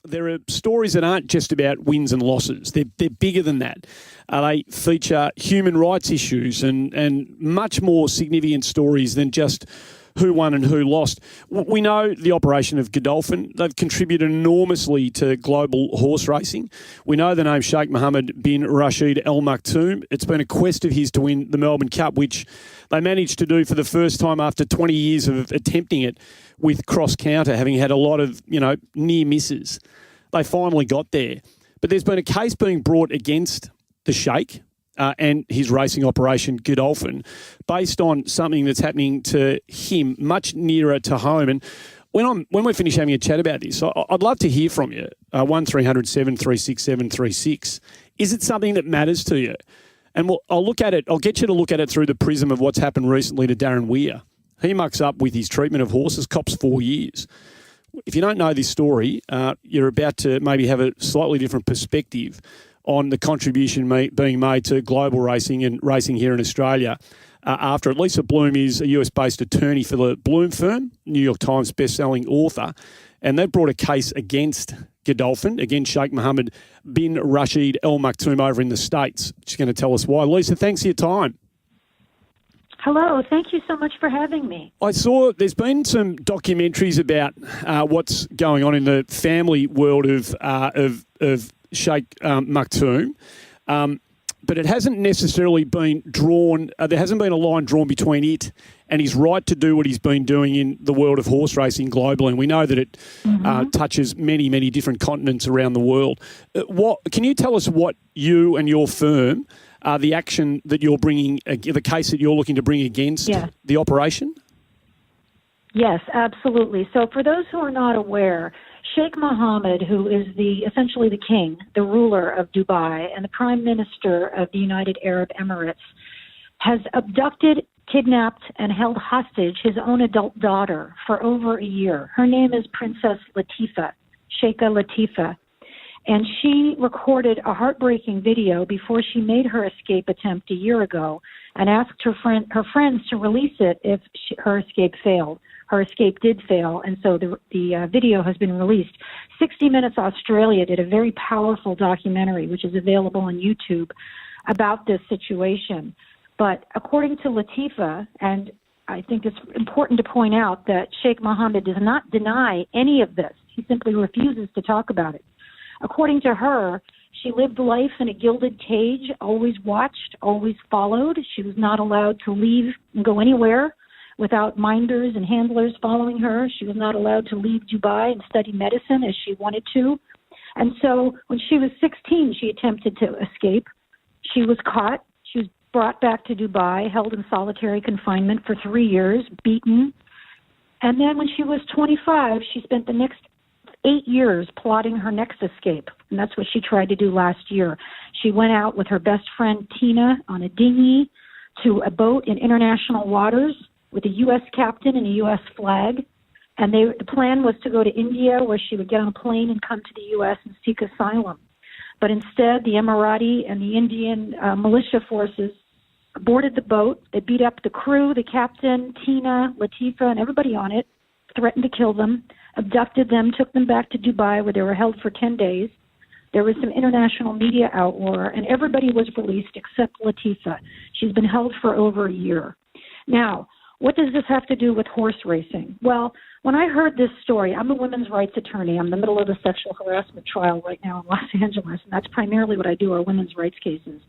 there are stories that aren't just about wins and losses. They're bigger than that. They feature human rights issues and much more significant stories than just who won and who lost. We know the operation of Godolphin. They've contributed enormously to global horse racing. We know the name Sheikh Mohammed bin Rashid Al Maktoum. It's been a quest of his to win the Melbourne Cup, which they managed to do for the first time after 20 years of attempting it with cross-counter, having had a lot of, near misses. They finally got there. But there's been a case being brought against the Sheikh and his racing operation, Godolphin, based on something that's happening to him much nearer to home. And when we finish having a chat about this, I'd love to hear from you. 1300 736 736. Is it something that matters to you? And I'll look at it. I'll get you to look at it through the prism of what's happened recently to Darren Weir. He mucks up with his treatment of horses, cops 4 years. If you don't know this story, you're about to maybe have a slightly different perspective on the contribution being made to global racing and racing here in Australia after it. Lisa Bloom is a US-based attorney for the Bloom firm, New York Times best-selling author, and they've brought a case against Godolphin, against Sheikh Mohammed bin Rashid Al Maktoum over in the States. She's going to tell us why. Lisa, thanks for your time. Hello, thank you so much for having me. I saw there's been some documentaries about what's going on in the family world of Sheikh Maktoum, but it hasn't necessarily been drawn, there hasn't been a line drawn between it and his right to do what he's been doing in the world of horse racing globally. And we know that it touches many, many different continents around the world. Can you tell us what you and your firm, the action that you're bringing, the case that you're looking to bring against the operation? Yes, absolutely. So for those who are not aware, Sheikh Mohammed, who is essentially the king, the ruler of Dubai, and the prime minister of the United Arab Emirates, has abducted, kidnapped, and held hostage his own adult daughter for over a year. Her name is Princess Latifa, Sheikha Latifa, and she recorded a heartbreaking video before she made her escape attempt a year ago and asked her friends to release it if her escape failed. Her escape did fail, and so the video has been released. 60 Minutes Australia did a very powerful documentary, which is available on YouTube, about this situation. But according to Latifa, and I think it's important to point out that Sheikh Mohammed does not deny any of this. He simply refuses to talk about it. According to her, she lived life in a gilded cage, always watched, always followed. She was not allowed to leave and go anywhere without minders and handlers following her. She was not allowed to leave Dubai and study medicine as she wanted to. And so when she was 16, she attempted to escape. She was caught. She was brought back to Dubai, held in solitary confinement for 3 years, beaten. And then when she was 25, she spent the next 8 years plotting her next escape. And that's what she tried to do last year. She went out with her best friend, Tina, on a dinghy to a boat in international waters with a U.S. captain and a U.S. flag. And the plan was to go to India, where she would get on a plane and come to the U.S. and seek asylum. But instead, the Emirati and the Indian militia forces boarded the boat. They beat up the crew, the captain, Tina, Latifa, and everybody on it, threatened to kill them, abducted them, took them back to Dubai, where they were held for 10 days. There was some international media outroar, and everybody was released except Latifa. She's been held for over a year. Now, what does this have to do with horse racing? Well, when I heard this story, I'm a women's rights attorney. I'm in the middle of a sexual harassment trial right now in Los Angeles, and that's primarily what I do, are women's rights cases.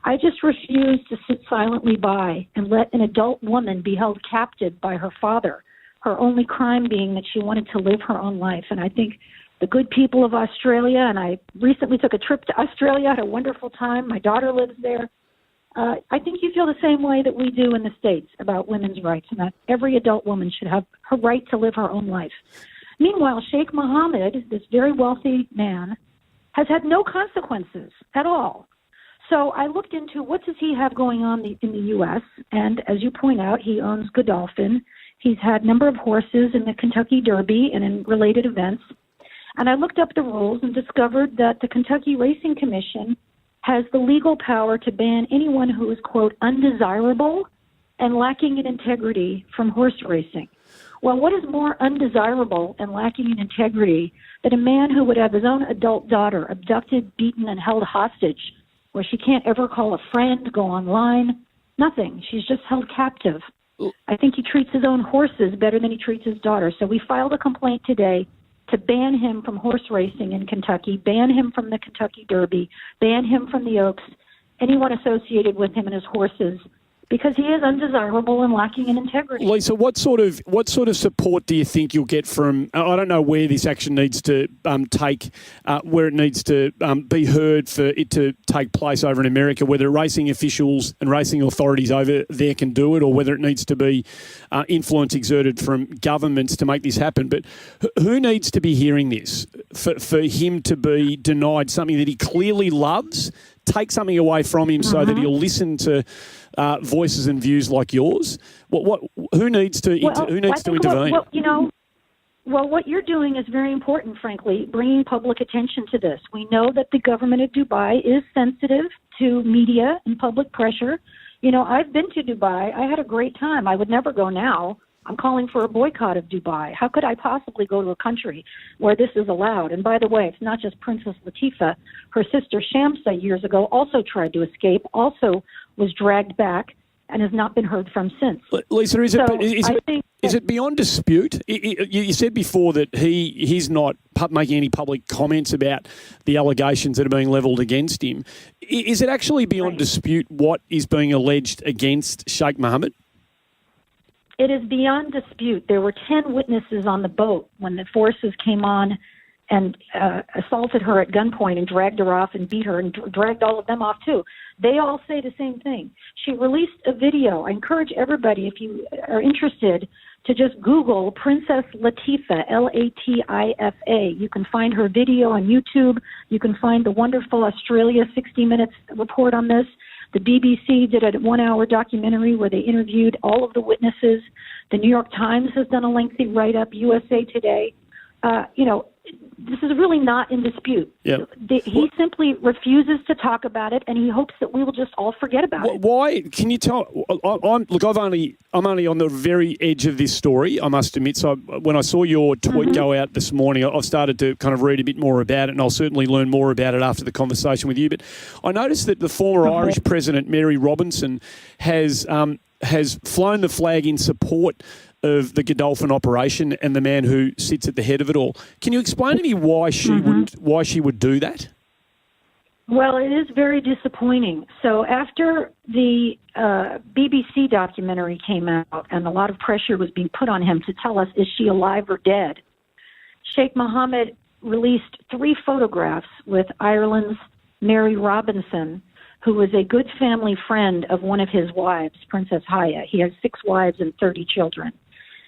I just refuse to sit silently by and let an adult woman be held captive by her father, her only crime being that she wanted to live her own life. And I think the good people of Australia, and I recently took a trip to Australia, had a wonderful time. My daughter lives there. I think you feel the same way that we do in the States about women's rights, and that every adult woman should have her right to live her own life. Meanwhile, Sheikh Mohammed, this very wealthy man, has had no consequences at all. So I looked into what does he have going on in the U.S., and as you point out, he owns Godolphin. He's had a number of horses in the Kentucky Derby and in related events. And I looked up the rules and discovered that the Kentucky Racing Commission has the legal power to ban anyone who is, quote, undesirable and lacking in integrity from horse racing. Well, what is more undesirable and lacking in integrity than a man who would have his own adult daughter abducted, beaten, and held hostage, where she can't ever call a friend, go online, nothing. She's just held captive. I think he treats his own horses better than he treats his daughter. So we filed a complaint today to ban him from horse racing in Kentucky, ban him from the Kentucky Derby, ban him from the Oaks, anyone associated with him and his horses, because he is undesirable and lacking in integrity. Lisa, what sort of support do you think you'll get from? I don't know where this action needs to where it needs to be heard for it to take place over in America. Whether racing officials and racing authorities over there can do it, or whether it needs to be influence exerted from governments to make this happen. But who needs to be hearing this for him to be denied something that he clearly loves? Take something away from him so that he'll listen to voices and views like yours. Who needs to intervene? What you're doing is very important, frankly, bringing public attention to this. We know that the government of Dubai is sensitive to media and public pressure. You know, I've been to Dubai. I had a great time. I would never go now. I'm calling for a boycott of Dubai. How could I possibly go to a country where this is allowed? And by the way, it's not just Princess Latifa. Her sister Shamsa years ago also tried to escape, also was dragged back, and has not been heard from since. Lisa, is it beyond dispute? You said before that he's not making any public comments about the allegations that are being levelled against him. Is it actually beyond dispute what is being alleged against Sheikh Mohammed? It is beyond dispute. There were 10 witnesses on the boat when the forces came on and assaulted her at gunpoint and dragged her off and beat her and dragged all of them off too. They all say the same thing. She released a video. I encourage everybody, if you are interested, to just Google Princess Latifa, Latifa. You can find her video on YouTube. You can find the wonderful Australia 60 Minutes report on this. The BBC did a 1-hour documentary where they interviewed all of the witnesses. The New York Times has done a lengthy write-up, USA Today. This is really not in dispute. Yep. He simply refuses to talk about it, and he hopes that we will just all forget about it. Why? Can you tell? I'm only on the very edge of this story, I must admit. So when I saw your tweet go out this morning, I've started to kind of read a bit more about it, and I'll certainly learn more about it after the conversation with you. But I noticed that the former Irish President, Mary Robinson, has flown the flag in support of the Godolphin operation and the man who sits at the head of it all. Can you explain to me why she would do that? Well, it is very disappointing. So after the BBC documentary came out and a lot of pressure was being put on him to tell us, is she alive or dead, Sheikh Mohammed released 3 photographs with Ireland's Mary Robinson, who was a good family friend of one of his wives, Princess Haya. He has 6 wives and 30 children.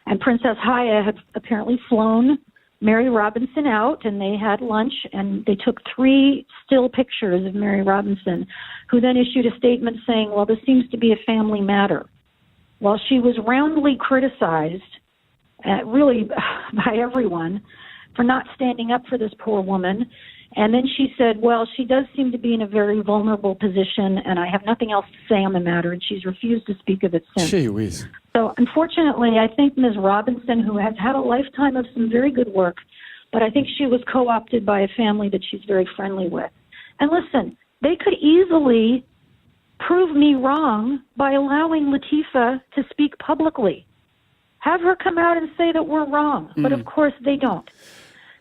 And Princess Haya had apparently flown Mary Robinson out, and they had lunch, and they took 3 still pictures of Mary Robinson, who then issued a statement saying, well, this seems to be a family matter. Well, she was roundly criticized, really by everyone, for not standing up for this poor woman. And then she said, well, she does seem to be in a very vulnerable position, and I have nothing else to say on the matter, and she's refused to speak of it since. Gee whiz. So, unfortunately, I think Ms. Robinson, who has had a lifetime of some very good work, but I think she was co-opted by a family that she's very friendly with. And listen, they could easily prove me wrong by allowing Latifa to speak publicly. Have her come out and say that we're wrong, but of course they don't.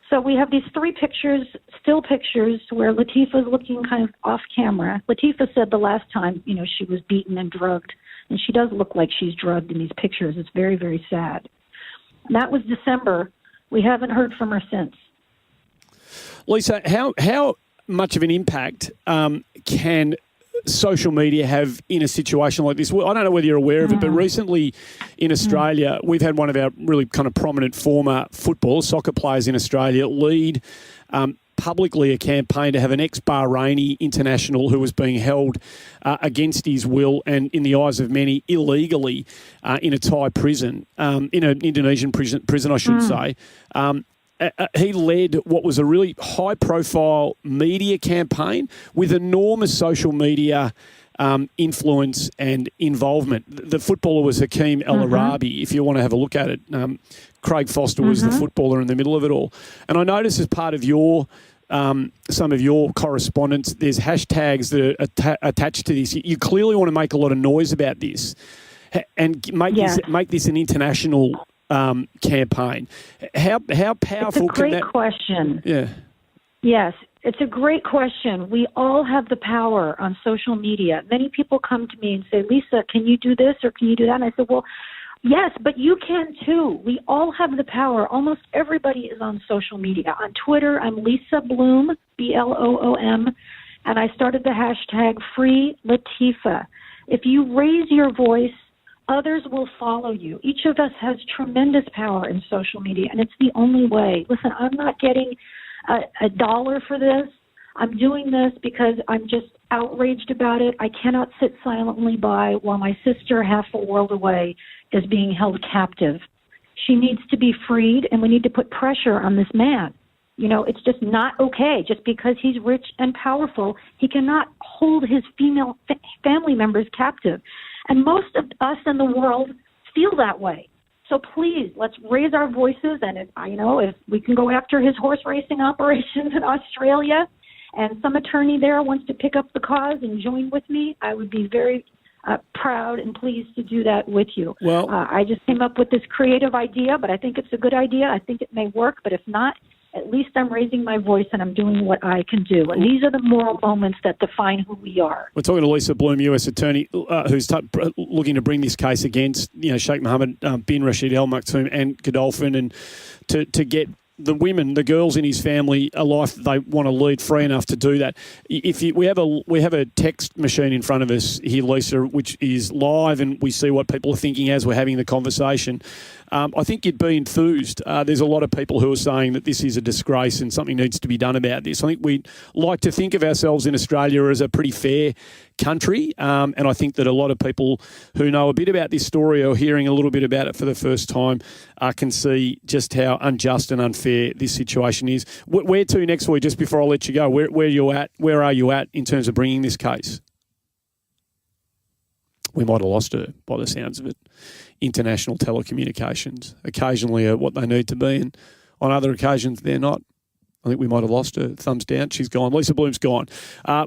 So we have these 3 pictures, still pictures, where Latifa's looking kind of off camera. Latifa said the last time, she was beaten and drugged, and she does look like she's drugged in these pictures. It's very, very sad. And that was December. We haven't heard from her since. Lisa, how much of an impact can social media have in a situation like this? Well, I don't know whether you're aware of it, but recently in Australia, we've had one of our really kind of prominent former soccer players in Australia lead publicly a campaign to have an ex-Bahraini international who was being held against his will and, in the eyes of many, illegally in a Thai prison, in an Indonesian prison, I should say. He led what was a really high-profile media campaign with enormous social media influence and involvement. The footballer was Hakeem El Arabi, if you want to have a look at it. Craig Foster was the footballer in the middle of it all. And I noticed as part of your some of your correspondence, there's hashtags that are attached to this. You clearly want to make a lot of noise about this and make this an international campaign. How powerful can that... It's a great question. Yeah. Yes, it's a great question. We all have the power on social media. Many people come to me and say, Lisa, can you do this or can you do that? And I said, well, yes, but you can too. We all have the power. Almost everybody is on social media. On Twitter, I'm Lisa Bloom, Bloom, and I started the hashtag Free Latifa. If you raise your voice, others will follow you. Each of us has tremendous power in social media, and it's the only way. Listen, I'm not getting a dollar for this. I'm doing this because I'm just outraged about it. I cannot sit silently by while my sister, half a world away, is being held captive. She needs to be freed, and we need to put pressure on this man. You know, it's just not okay. Just because he's rich and powerful, he cannot hold his female family members captive. And most of us in the world feel that way. So please, let's raise our voices. And if we can go after his horse racing operations in Australia, and some attorney there wants to pick up the cause and join with me, I would be very proud and pleased to do that with you. Well, I just came up with this creative idea, but I think it's a good idea. I think it may work, but if not, at least I'm raising my voice and I'm doing what I can do. And these are the moral moments that define who we are. We're talking to Lisa Bloom, US attorney, who's looking to bring this case against Sheikh Mohammed bin Rashid Al Maktoum and Godolphin, and to get the women, the girls in his family, a life that they want to lead free enough to do that. We have a text machine in front of us here, Lisa, which is live, and we see what people are thinking as we're having the conversation. I think you'd be enthused. There's a lot of people who are saying that this is a disgrace and something needs to be done about this. I think we'd like to think of ourselves in Australia as a pretty fair country, and I think that a lot of people who know a bit about this story or hearing a little bit about it for the first time can see just how unjust and unfair this situation is. Where to next week, just before I let you go? Where are you at in terms of bringing this case? We might have lost her by the sounds of it. International telecommunications occasionally are what they need to be, and on other occasions they're not. I think we might have lost her. Thumbs down. She's gone. Lisa Bloom's gone.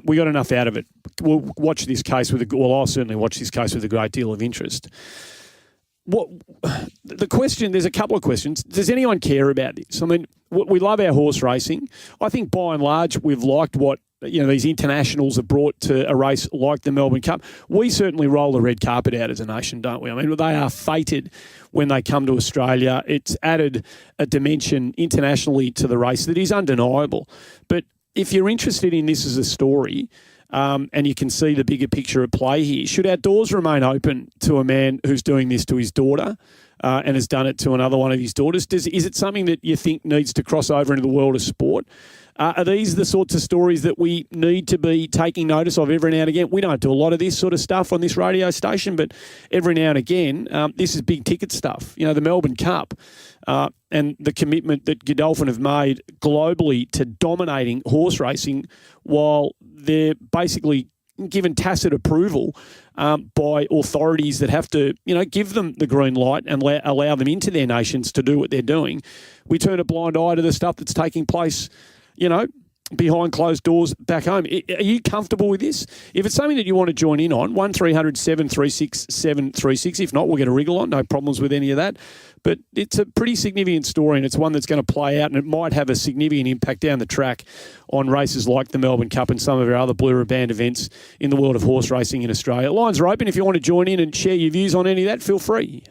We got enough out of it. We'll watch this case I'll certainly watch this case with a great deal of interest. The question, there's a couple of questions. Does anyone care about this? I mean, we love our horse racing. I think by and large we've liked what these internationals have brought to a race like the Melbourne Cup. We certainly roll the red carpet out as a nation, don't we? I mean, they are fated when they come to Australia. It's added a dimension internationally to the race that is undeniable. But if you're interested in this as a story, and you can see the bigger picture at play here, should our doors remain open to a man who's doing this to his daughter and has done it to another one of his daughters? Is it something that you think needs to cross over into the world of sport? Are these the sorts of stories that we need to be taking notice of every now and again? We don't do a lot of this sort of stuff on this radio station, but every now and again, this is big ticket stuff. The Melbourne Cup and the commitment that Godolphin have made globally to dominating horse racing while they're basically given tacit approval by authorities that have to, give them the green light and allow them into their nations to do what they're doing. We turn a blind eye to the stuff that's taking place behind closed doors back home. Are you comfortable with this? If it's something that you want to join in on, 1300 736 736. If not, we'll get a wriggle on. No problems with any of that. But it's a pretty significant story, and it's one that's going to play out, and it might have a significant impact down the track on races like the Melbourne Cup and some of our other Blue Riband events in the world of horse racing in Australia. Lines are open. If you want to join in and share your views on any of that, feel free.